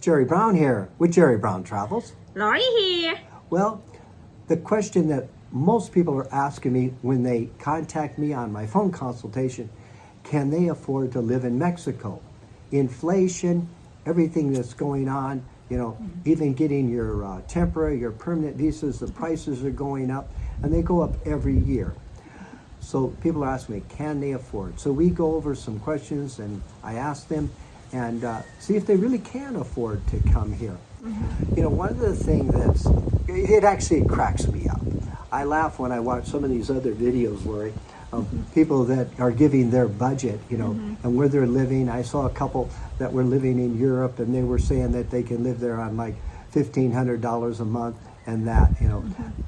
Jerry Brown here with Jerry Brown Travels. Lori here. Well, the question that most people are asking me when they contact me on my phone consultation, can they afford to live in Mexico? Inflation, everything that's going on, even getting your temporary, your permanent visas, the prices are going up, and they go up every year. So people are asking me, can they afford? So we go over some questions, and I ask them, and see if they really can afford to come here. One of the things it actually cracks me up. I laugh when I watch some of these other videos, Lori, of people that are giving their budget, and where they're living. I saw a couple that were living in Europe, and they were saying that they can live there on like $1,500 a month and that,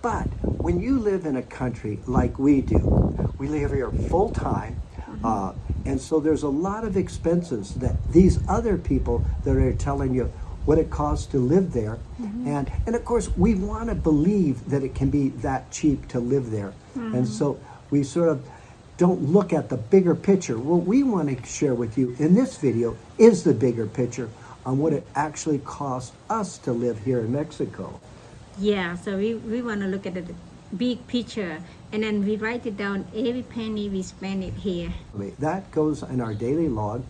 But when you live in a country like we do, we live here full time, and so there's a lot of expenses that these other people that are telling you what it costs to live there. And of course, we want to believe that it can be that cheap to live there. And so we sort of don't look at the bigger picture. What we want to share with you in this video is the bigger picture on what it actually costs us to live here in Mexico. Yeah, so we want to look at the big picture, and then we write it down, every penny we spend it here. That goes in our daily log.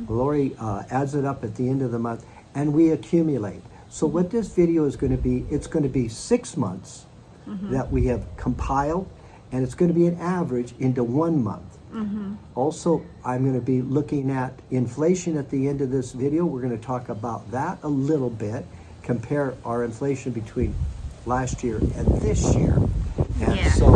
Lori adds it up at the end of the month, and we accumulate. So what this video is going to be, it's going to be 6 months that we have compiled, and it's going to be an average into 1 month. Also, I'm going to be looking at inflation at the end of this video. We're going to talk about that a little bit, compare our inflation between last year and this year. And so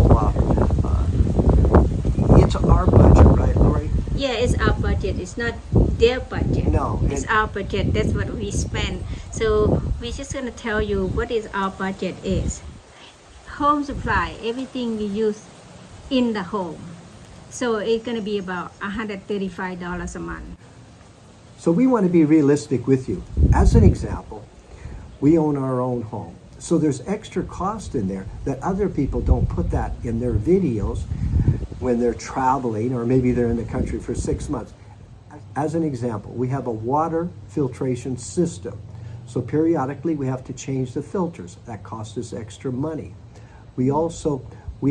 it's our budget, right, Lori? Yeah, it's our budget. It's not their budget. No. It's our budget. That's what we spend. So we're just going to tell you what is our budget is. Home supply, everything we use in the home. So it's going to be about $135 a month. So we want to be realistic with you. As an example, we own our own home. So there's extra cost in there that other people don't put that in their videos when they're traveling, or maybe they're in the country for 6 months. As an example, we have a water filtration system. So periodically we have to change the filters. That costs us extra money. We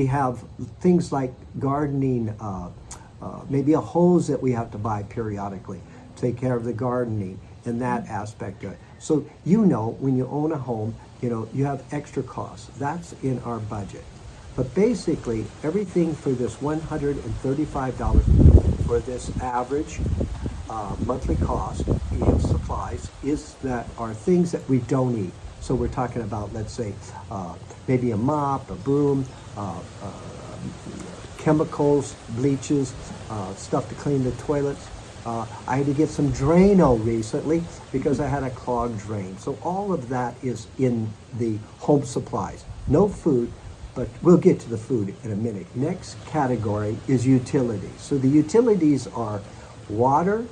have things like gardening, maybe a hose that we have to buy periodically to take care of the gardening and that aspect of it. So when you own a home, you have extra costs. That's in our budget. But basically, everything for this $135 for this average monthly cost in supplies are things that we don't eat. So we're talking about, let's say, maybe a mop, a broom, chemicals, bleaches, stuff to clean the toilets. I had to get some Drano recently because I had a clogged drain. So all of that is in the home supplies. No food, but we'll get to the food in a minute. Next category is utilities. So the utilities are water,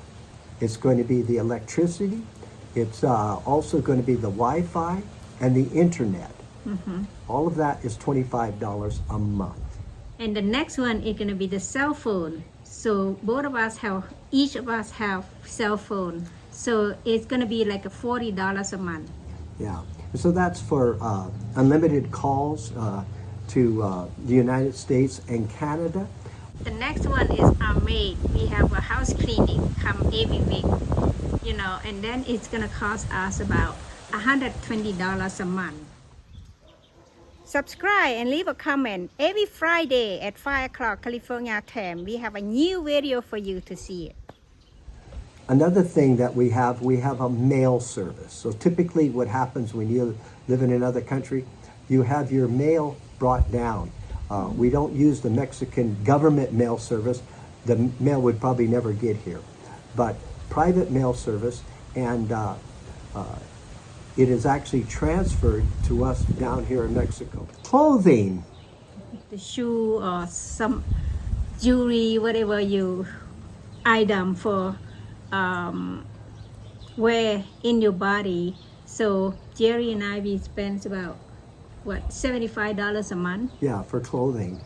it's going to be the electricity, it's also going to be the Wi-Fi and the internet. All of that is $25 a month. And the next one is going to be the cell phone. So each of us have cell phone. So it's going to be like $40 a month. Yeah. So that's for unlimited calls to the United States and Canada. The next one is our maid. We have a house cleaning come every week, and then it's going to cost us about $120 a month. Subscribe and leave a comment. Every Friday at 5 o'clock California time, we have a new video for you to see it. Another thing that we have a mail service. So typically what happens when you live in another country, you have your mail brought down. We don't use the Mexican government mail service. The mail would probably never get here. But private mail service, and it is actually transferred to us down here in Mexico. Clothing. The shoe or some jewelry, whatever item for wear in your body. So Jerry and I, we spend about $75 a month. Yeah, for clothing.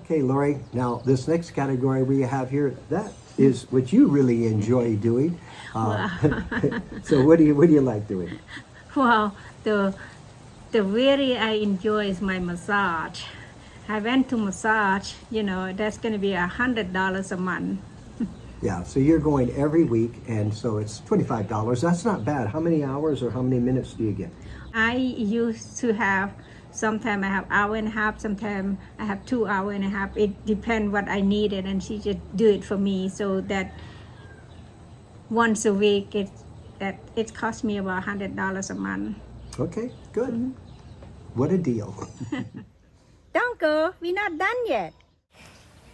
Okay, Lori, now this next category we have here, that is what you really enjoy doing. So what do you like doing? Well, the really I enjoy is my massage. I went to massage, that's going to be $100 a month. Yeah, so you're going every week, and so it's $25. That's not bad. How many hours or how many minutes do you get? I used to have, sometimes I have hour and a half, sometimes I have 2 hours and a half. It depends what I needed, and she just do it for me, so that once a week it cost me about $100 a month. Okay, good. What a deal. Don't go, we're not done yet.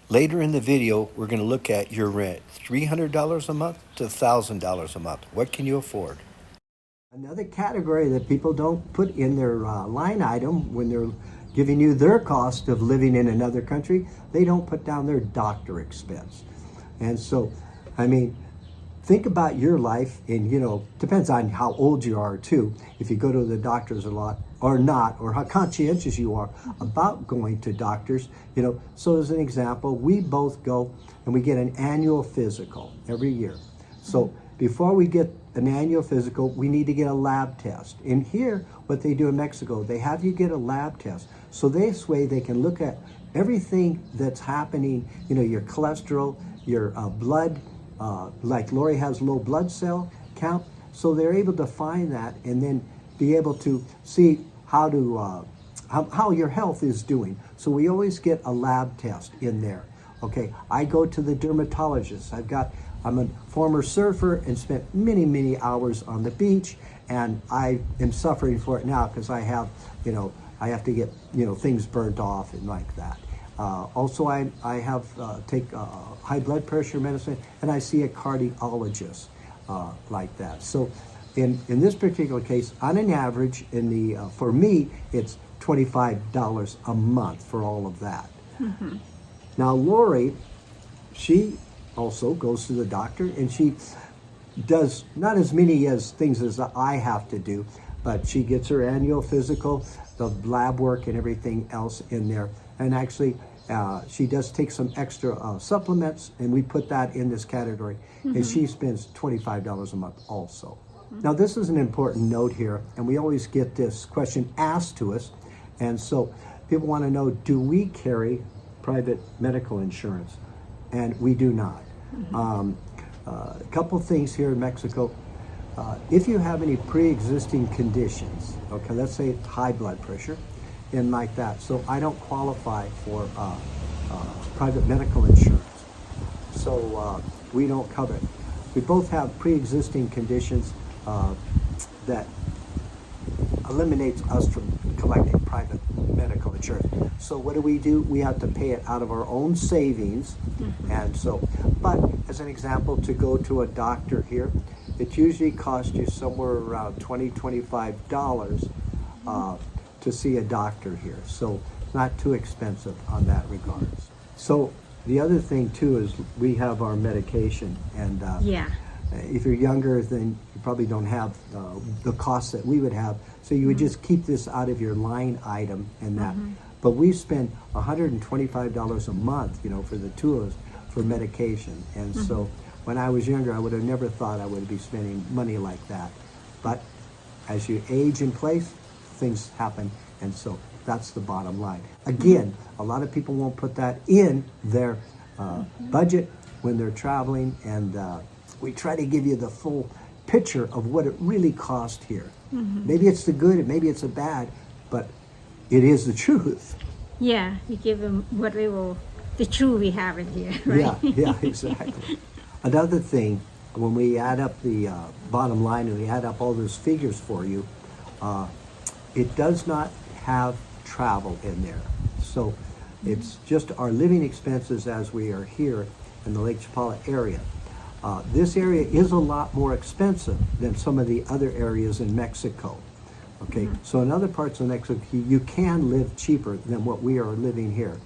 Later in the video, we're going to look at your rent, $300 a month to $1,000 a month. What can you afford? Another category that people don't put in their line item when they're giving you their cost of living in another country, they don't put down their doctor expense. And so, I mean, think about your life, and depends on how old you are too, if you go to the doctors a lot or not, or how conscientious you are about going to doctors. So as an example, we both go and we get an annual physical every year. So before we get an annual physical, we need to get a lab test. And here, what they do in Mexico, they have you get a lab test. So this way they can look at everything that's happening, your cholesterol, your blood, like Lori has low blood cell count. So they're able to find that and then be able to see how your health is doing. So we always get a lab test in there. Okay, I go to the dermatologist. I'm a former surfer and spent many, many hours on the beach, and I am suffering for it now because I have to get, things burnt off and like that. Also, I have take high blood pressure medicine, and I see a cardiologist like that. So in this particular case, on an average, for me, it's $25 a month for all of that. Mm-hmm. Now, Lori, she also goes to the doctor, and she does not as many things as I have to do, but she gets her annual physical, the lab work and everything else in there. And actually, she does take some extra supplements, and we put that in this category. Mm-hmm. And she spends $25 a month also. Mm-hmm. Now, this is an important note here, and we always get this question asked to us. And so people want to know, do we carry private medical insurance? And we do not. Mm-hmm. A couple things here in Mexico. If you have any pre-existing conditions, okay, let's say high blood pressure and like that, so I don't qualify for private medical insurance, so we don't cover it. We both have pre-existing conditions that eliminates us from collecting private medical insurance. So what do? We have to pay it out of our own savings. Mm-hmm. And so, but as an example, to go to a doctor here, it usually costs you somewhere around $20, $25 to see a doctor here. So not too expensive on that regards. So the other thing too is we have our medication, and if you're younger, then you probably don't have the costs that we would have. So you would just keep this out of your line item and that. Mm-hmm. But we spend $125 a month, for the two of us for medication. And so when I was younger, I would have never thought I would be spending money like that. But as you age in place, things happen. And so that's the bottom line. Again, a lot of people won't put that in their budget when they're traveling, and we try to give you the full picture of what it really cost here. Mm-hmm. Maybe it's the good, maybe it's the bad, but it is the truth. Yeah, you give them the truth we have in here, right? Yeah, exactly. Another thing, when we add up the bottom line and we add up all those figures for you, it does not have travel in there. So it's just our living expenses as we are here in the Lake Chapala area. This area is a lot more expensive than some of the other areas in Mexico. Okay, so in other parts of Mexico, you can live cheaper than what we are living here.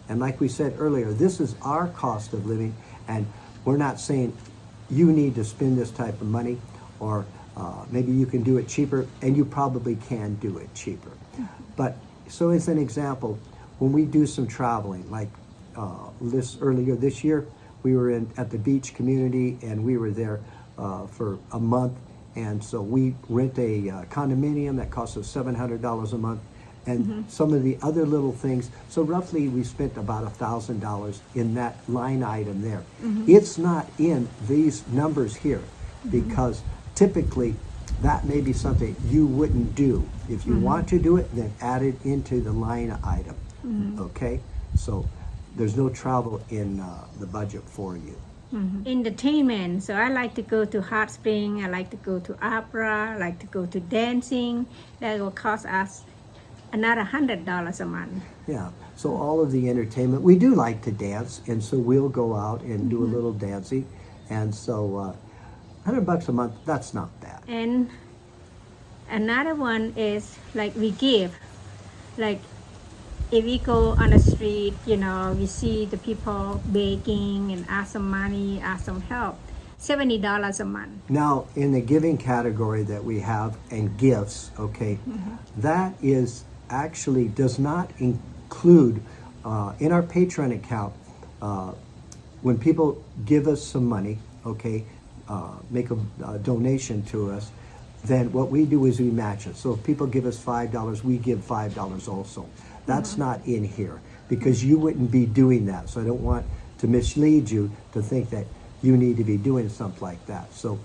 And like we said earlier, this is our cost of living, and we're not saying you need to spend this type of money, or maybe you can do it cheaper, and you probably can do it cheaper. But so as an example, when we do some traveling, like earlier this year, we were at the beach community, and we were there for a month. And so we rent a condominium that costs us $700 a month, and some of the other little things. So roughly we spent about $1,000 in that line item there. It's not in these numbers here, because typically that may be something you wouldn't do. If you want to do it, then add it into the line item. Okay? So there's no travel in the budget for you. Entertainment. So I like to go to hot spring. I like to go to opera. I like to go to dancing. That will cost us another $100 a month. Yeah. So all of the entertainment, we do like to dance, and so we'll go out and do a little dancing. And so $100 a month, that's not bad. And another one is like we give, like if we go on the street, we see the people begging and ask some money, ask some help, $70 a month. Now, in the giving category that we have, and gifts, okay, that is actually does not include in our Patreon account, when people give us some money, okay, make a donation to us, then what we do is we match it. So if people give us $5, we give $5 also. That's not in here, because you wouldn't be doing that. So I don't want to mislead you to think that you need to be doing something like that. So,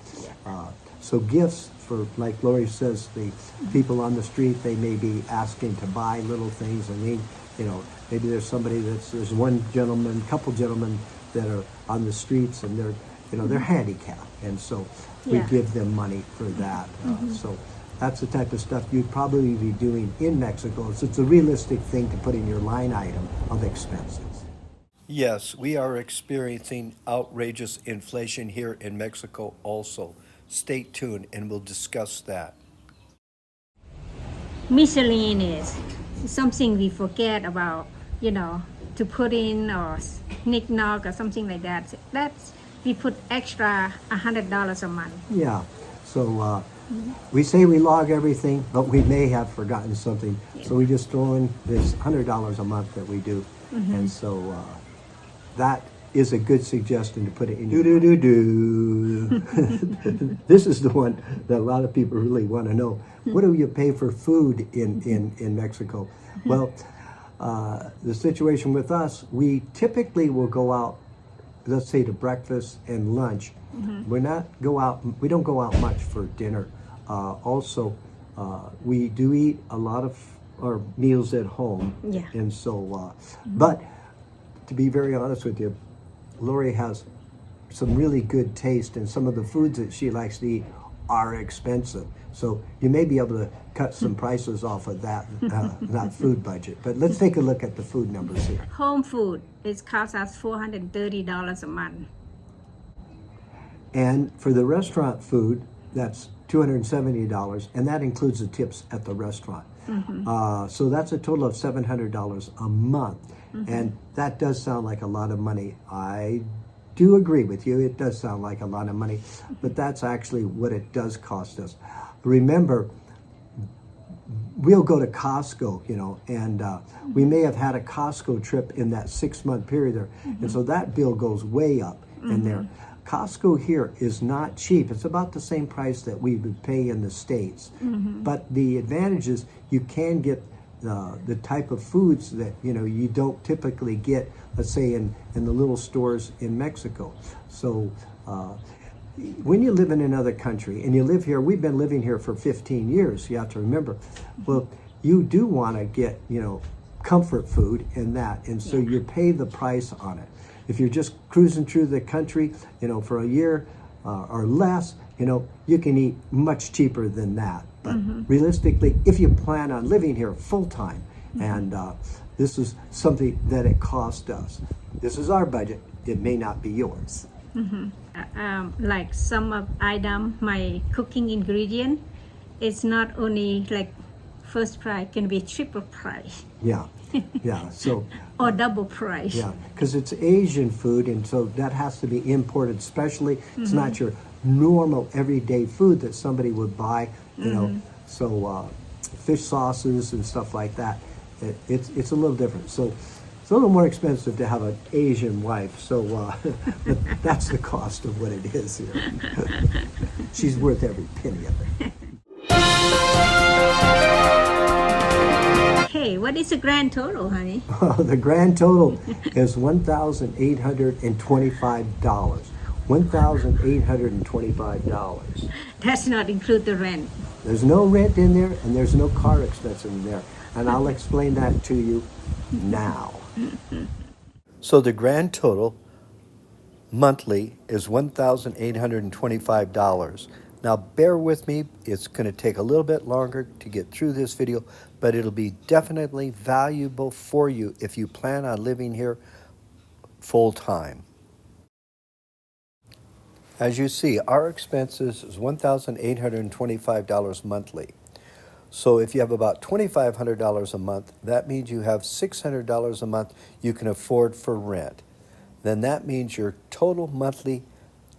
so gifts for, like Lori says, the people on the street, they may be asking to buy little things, and maybe there's somebody there's one gentleman, couple gentlemen that are on the streets, and they're handicapped, and so we give them money for that. So that's the type of stuff you'd probably be doing in Mexico. So it's a realistic thing to put in your line item of expenses. Yes, we are experiencing outrageous inflation here in Mexico also. Stay tuned and we'll discuss that. Miscellaneous, something we forget about, to put in, or knick-knack or something like that. That's, we put extra $100 a month. Yeah, so we say we log everything, but we may have forgotten something. So we just throw in this $100 a month that we do. And so that is a good suggestion to put it in. This is the one that a lot of people really want to know. What do you pay for food in Mexico? Well, the situation with us, we typically will go out, let's say, to breakfast and lunch. We don't go out much for dinner. Also, we do eat a lot of our meals at home. And so, but to be very honest with you, Lori has some really good taste, and some of the foods that she likes to eat are expensive. So you may be able to cut some prices off of that food budget. But let's take a look at the food numbers here. Home food, it costs us $430 a month. And for the restaurant food, that's $270, and that includes the tips at the restaurant. So that's a total of $700 a month. And that does sound like a lot of money. I do agree with you. It does sound like a lot of money, but that's actually what it does cost us. Remember, we'll go to Costco, and we may have had a Costco trip in that 6-month period there. And so that bill goes way up in there. Costco here is not cheap. It's about the same price that we would pay in the States. But the advantage is you can get the type of foods that you don't typically get, let's say, in the little stores in Mexico. So when you live in another country and you live here, we've been living here for 15 years, you have to remember, well, you do want to get comfort food in that, and so you pay the price on it. If you're just cruising through the country, for a year or less, you can eat much cheaper than that. But realistically, if you plan on living here full time, and this is something that it cost us, this is our budget, it may not be yours. Like some of item, my cooking ingredient, it's not only like first price, can be triple price. Yeah. So or double price. Yeah, because it's Asian food, and so that has to be imported. Especially, it's not your normal everyday food that somebody would buy. So fish sauces and stuff like that. It's a little different. So It's a little more expensive to have an Asian wife, so but that's the cost of what it is here. She's worth every penny of it. Okay, what is the grand total, honey? The grand total is $1,825. $1,825. That's not include the rent. There's no rent in there, and there's no car expense in there. And I'll explain that to you now. So the grand total monthly is $1,825. Now bear with me, it's going to take a little bit longer to get through this video, but it'll be definitely valuable for you if you plan on living here full time. As you see, our expenses is $1,825 monthly. So if you have about $2,500 a month, that means you have $600 a month you can afford for rent. Then that means your total monthly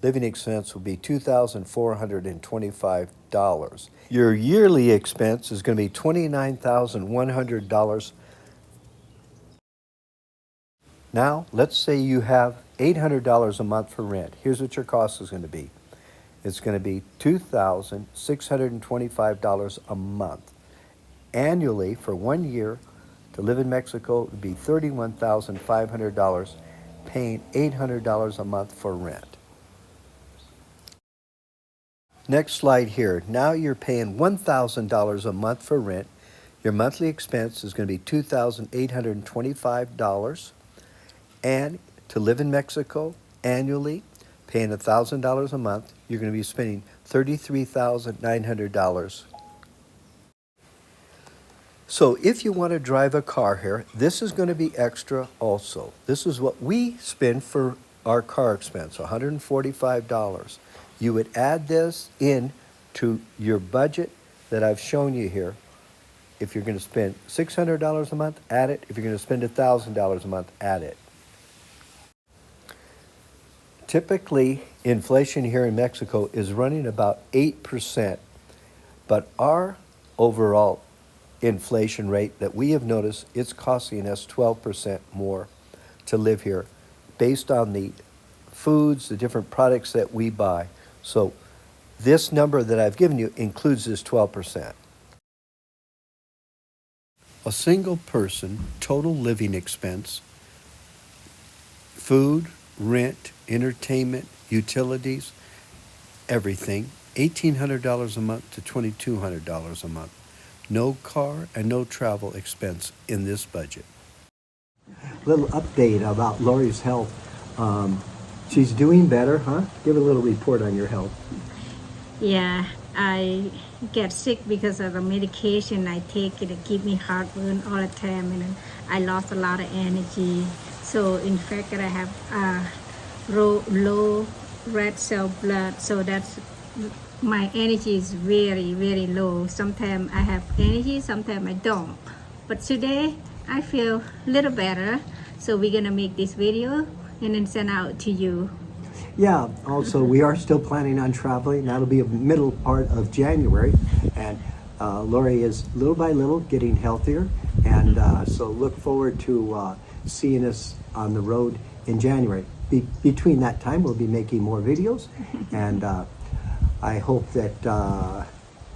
living expense will be $2,425. Your yearly expense is going to be $29,100. Now, let's say you have $800 a month for rent. Here's what your cost is going to be. It's going to be $2,625 a month. Annually, for 1 year, to live in Mexico would be $31,500, paying $800 a month for rent. Next slide here. Now you're paying $1,000 a month for rent. Your monthly expense is going to be $2,825. And to live in Mexico annually, paying $1,000 a month, you're going to be spending $33,900. So if you want to drive a car here, this is going to be extra also. This is what we spend for our car expense, $145. You would add this in to your budget that I've shown you here. If you're going to spend $600 a month, add it. If you're going to spend $1,000 a month, add it. Typically, inflation here in Mexico is running about 8%, but our overall inflation rate that we have noticed, it's costing us 12% more to live here based on the foods, the different products that we buy. So this number that I've given you includes this 12%. A single person total living expense, food, rent, entertainment, utilities, everything, $1,800 a month to $2,200 a month. No car and no travel expense in this budget. Little update about Lori's health. She's doing better, huh? Give a little report on your health. Yeah, I get sick because of the medication I take. It keep me heartburn all the time, and I lost a lot of energy. So in fact, I have low red cell blood. So that's my energy is very, very low. Sometimes I have energy, sometimes I don't. But today I feel a little better. So we're gonna make this video and then send out to you. Yeah, also we are still planning on traveling. That'll be a middle part of January. And Lori is little by little getting healthier. And so look forward to seeing us on the road in January. Between that time, we'll be making more videos. And I hope that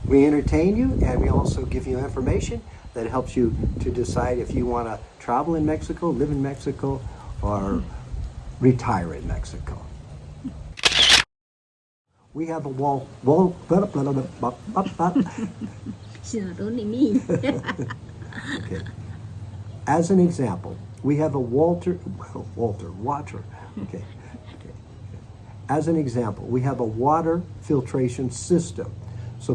we entertain you, and we also give you information that helps you to decide if you want to travel in Mexico, live in Mexico, or retire in Mexico. We have a It's not only me. Okay. As an example, we have a water. Okay. As an example, we have a water filtration system. So